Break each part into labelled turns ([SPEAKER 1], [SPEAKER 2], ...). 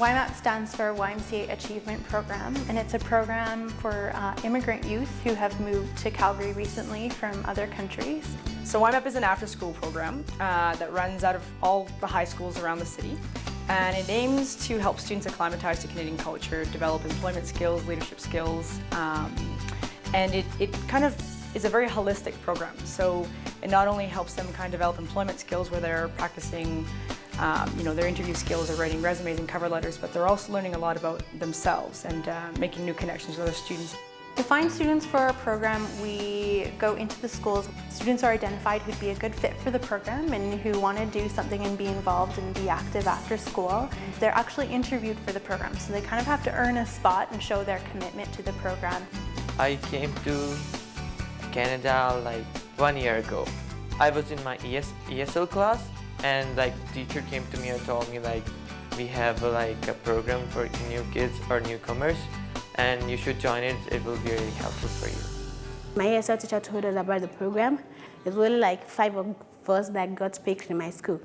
[SPEAKER 1] YMAP stands for YMCA Achievement Program, and it's a program for immigrant youth who have moved to Calgary recently from other countries.
[SPEAKER 2] So YMAP is an after-school program that runs out of all the high schools around the city, and it aims to help students acclimatize to Canadian culture, develop employment skills, leadership skills, and it kind of is a very holistic program. So it not only helps them kind of develop employment skills where they're practicing their interview skills or writing resumes and cover letters, but they're also learning a lot about themselves and making new connections with other students.
[SPEAKER 1] To find students for our program, we go into the schools. Students are identified who'd be a good fit for the program and who want to do something and be involved and be active after school. They're actually interviewed for the program, so they kind of have to earn a spot and show their commitment to the program.
[SPEAKER 3] I came to Canada like 1 year ago. I was in my ESL class, and teacher came to me and told me we have a program for new kids or newcomers, and you should join it. It will be really helpful for you.
[SPEAKER 4] My ESL teacher told us about the program. It's really 5 of us that got picked in my school.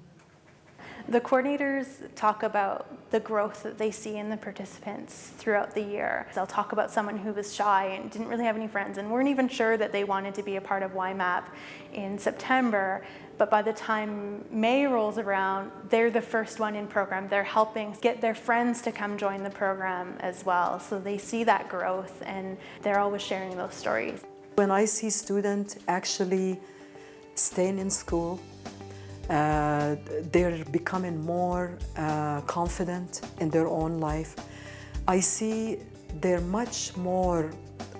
[SPEAKER 1] The coordinators talk about the growth that they see in the participants throughout the year. They'll talk about someone who was shy and didn't really have any friends and weren't even sure that they wanted to be a part of YMAP in September. But by the time May rolls around, they're the first one in program. They're helping get their friends to come join the program as well. So they see that growth and they're always sharing those stories.
[SPEAKER 5] When I see students actually staying in school, they're becoming more confident in their own life. I see they're much more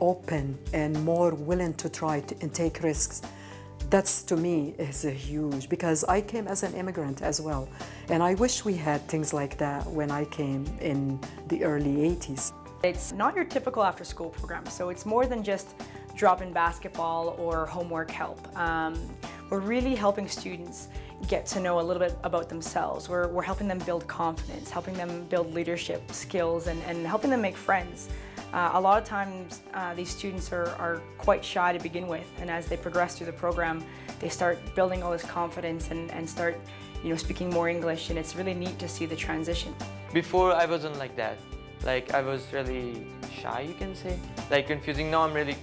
[SPEAKER 5] open and more willing to try and take risks. That's, to me, is a huge, because I came as an immigrant as well, and I wish we had things like that when I came in the early 80s.
[SPEAKER 2] It's not your typical after-school program, so it's more than just drop-in basketball or homework help. We're really helping students get to know a little bit about themselves. We're helping them build confidence, helping them build leadership skills, and helping them make friends. A lot of times these students are quite shy to begin with, and as they progress through the program, they start building all this confidence and start speaking more English, and it's really neat to see the transition.
[SPEAKER 3] Before I wasn't like that. I was really shy, you can say. Confusing. Now I'm really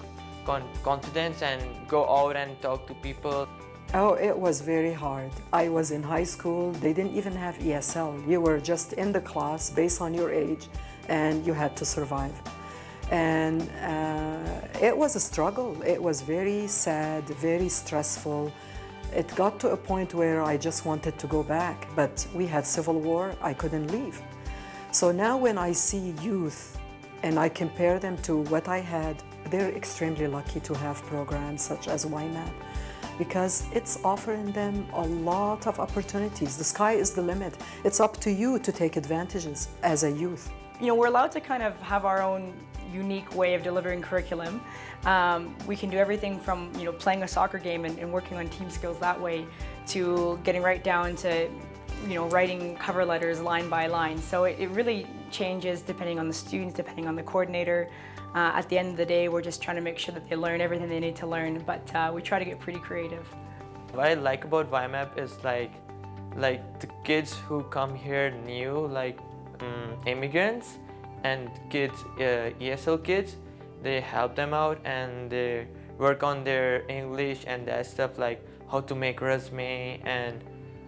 [SPEAKER 3] confident and go out and talk to people.
[SPEAKER 5] Oh, it was very hard. I was in high school. They didn't even have ESL. You were just in the class based on your age, and you had to survive. And it was a struggle. It was very sad, very stressful. It got to a point where I just wanted to go back, but we had civil war. I couldn't leave. So now when I see youth and I compare them to what I had, they're extremely lucky to have programs such as YMAP, because it's offering them a lot of opportunities. The sky is the limit. It's up to you to take advantages as a youth.
[SPEAKER 2] We're allowed to kind of have our own unique way of delivering curriculum. We can do everything from playing a soccer game and working on team skills that way, to getting right down to writing cover letters line by line. So it really changes depending on the students, depending on the coordinator. At the end of the day, we're just trying to make sure that they learn everything they need to learn, but we try to get pretty creative.
[SPEAKER 3] What I like about YMAP is the kids who come here new, immigrants and kids, ESL kids, they help them out and they work on their English and that stuff, like how to make resume and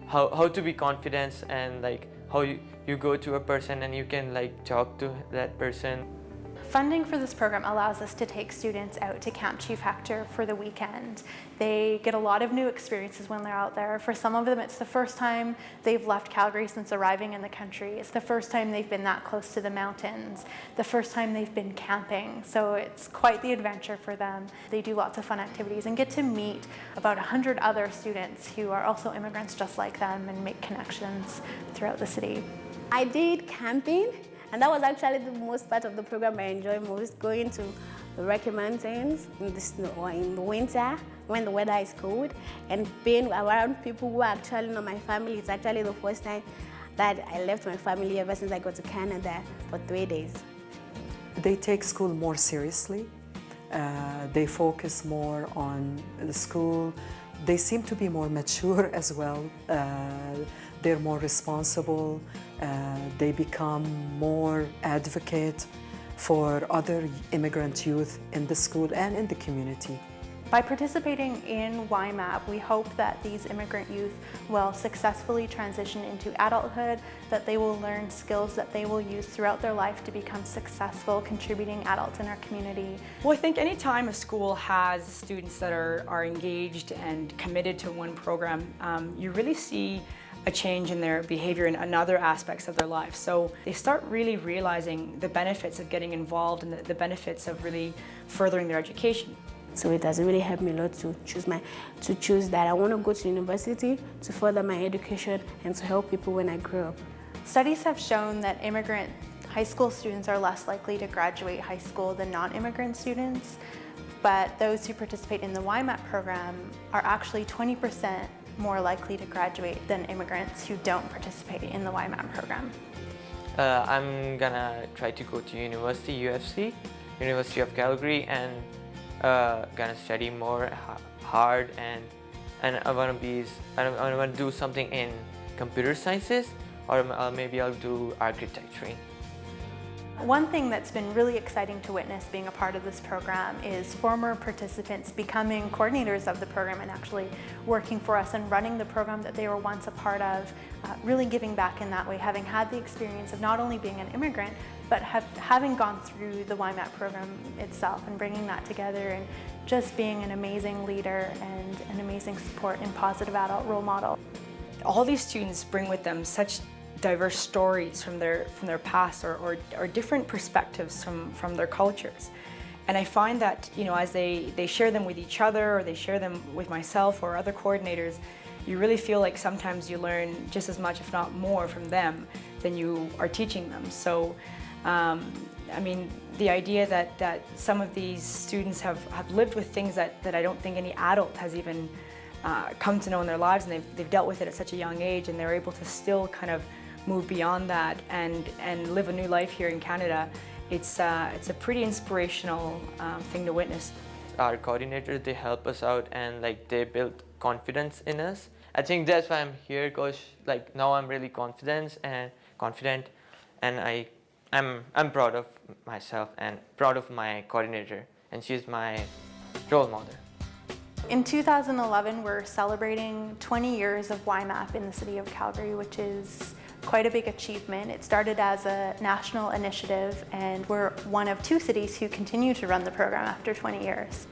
[SPEAKER 3] how to be confident, and how you go to a person and you can talk to that person.
[SPEAKER 1] Funding for this program allows us to take students out to Camp Chief Hector for the weekend. They get a lot of new experiences when they're out there. For some of them, it's the first time they've left Calgary since arriving in the country. It's the first time they've been that close to the mountains, the first time they've been camping. So it's quite the adventure for them. They do lots of fun activities and get to meet about 100 other students who are also immigrants just like them and make connections throughout the city.
[SPEAKER 4] I did camping, and that was actually the most part of the program I enjoy most, going to the Rocky Mountains in the snow or in the winter when the weather is cold, and being around people who are actually not my family. It's actually the first time that I left my family ever since I got to Canada for 3 days.
[SPEAKER 5] They take school more seriously. They focus more on the school. They seem to be more mature as well. they're more responsible, they become more advocate for other immigrant youth in the school and in the community.
[SPEAKER 1] By participating in YMAP, we hope that these immigrant youth will successfully transition into adulthood, that they will learn skills that they will use throughout their life to become successful, contributing adults in our community.
[SPEAKER 2] Well, I think anytime a school has students that are engaged and committed to one program, you really see a change in their behavior and other aspects of their life. So they start really realizing the benefits of getting involved and the benefits of really furthering their education.
[SPEAKER 4] So it has really helped me a lot to choose that I want to go to university to further my education and to help people when I grow up.
[SPEAKER 1] Studies have shown that immigrant high school students are less likely to graduate high school than non-immigrant students, but those who participate in the YMAP program are actually 20% more likely to graduate than immigrants who don't participate in the YMAP program.
[SPEAKER 3] I'm gonna try to go to university, UFC, University of Calgary, and gonna study more hard, and I want to do something in computer sciences, or maybe I'll do architecture.
[SPEAKER 1] One thing that's been really exciting to witness being a part of this program is former participants becoming coordinators of the program and actually working for us and running the program that they were once a part of, really giving back in that way, having had the experience of not only being an immigrant, but having gone through the YMAP program itself and bringing that together and just being an amazing leader and an amazing support and positive adult role model.
[SPEAKER 2] All these students bring with them such diverse stories from their past or different perspectives from their cultures. And I find that, you know, as they share them with each other or they share them with myself or other coordinators, you really feel like sometimes you learn just as much, if not more, from them than you are teaching them. So, I mean, the idea that some of these students have lived with things that I don't think any adult has even come to know in their lives, and they've dealt with it at such a young age, and they're able to still kind of move beyond that and live a new life here in Canada. It's a pretty inspirational thing to witness.
[SPEAKER 3] Our coordinators, they help us out, and like they build confidence in us. I think that's why I'm here, because like now I'm really confident, and I'm proud of myself and proud of my coordinator, and she's my role model.
[SPEAKER 1] In 2011, we're celebrating 20 years of YMAP in the city of Calgary, which is quite a big achievement. It started as a national initiative, and we're one of 2 cities who continue to run the program after 20 years.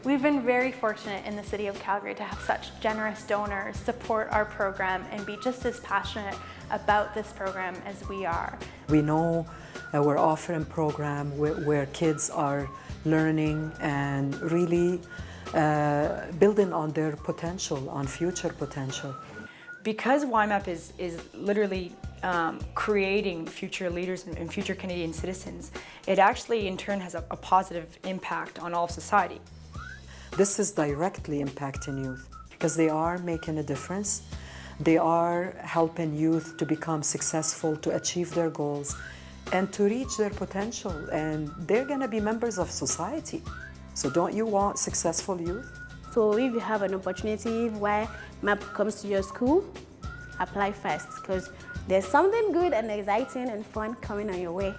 [SPEAKER 1] We've been very fortunate in the city of Calgary to have such generous donors support our program and be just as passionate about this program as we are.
[SPEAKER 5] We know we're offering a program where kids are learning and really building on their potential, on future potential.
[SPEAKER 2] Because YMAP is literally creating future leaders and future Canadian citizens, it actually in turn has a positive impact on all of society.
[SPEAKER 5] This is directly impacting youth because they are making a difference. They are helping youth to become successful, to achieve their goals, and to reach their potential. And they're going to be members of society. So don't you want successful youth?
[SPEAKER 4] So if you have an opportunity where YMAP comes to your school, apply fast because there's something good and exciting and fun coming on your way.